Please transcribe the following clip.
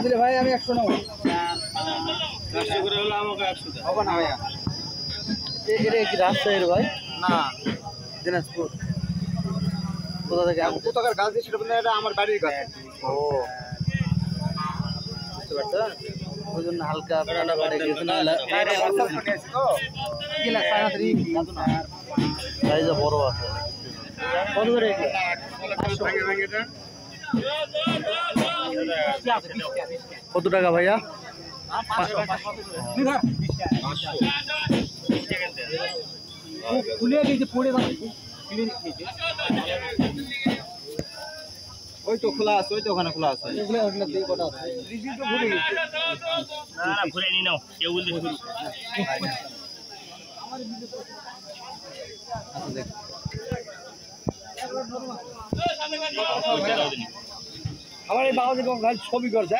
দিলে ভাই আমি 100 নেব। 400 করে হলো আমাকে 100 দেন। হবে না ভাইয়া। এটা কি রাজশাহীর ভাই? না, দিনাজপুর। কোথা থেকে? আমি কোথাকার গাছ দিয়ে সেটা বলতে এটা আমার বাড়ির গাছ। ও বুঝতে পারছেন? ওই জন্য হালকা আপনারা বাড়ি গেছে না সাইজে বড় আছে। কত করে কত টাকা ভাইয়া? 500 ওই তো খোলা আছে, ওই তো ওখানে খোলা আছে। ঘুরে নি নাও কেউ বলতে আমার এই বাবা ছবি করছে।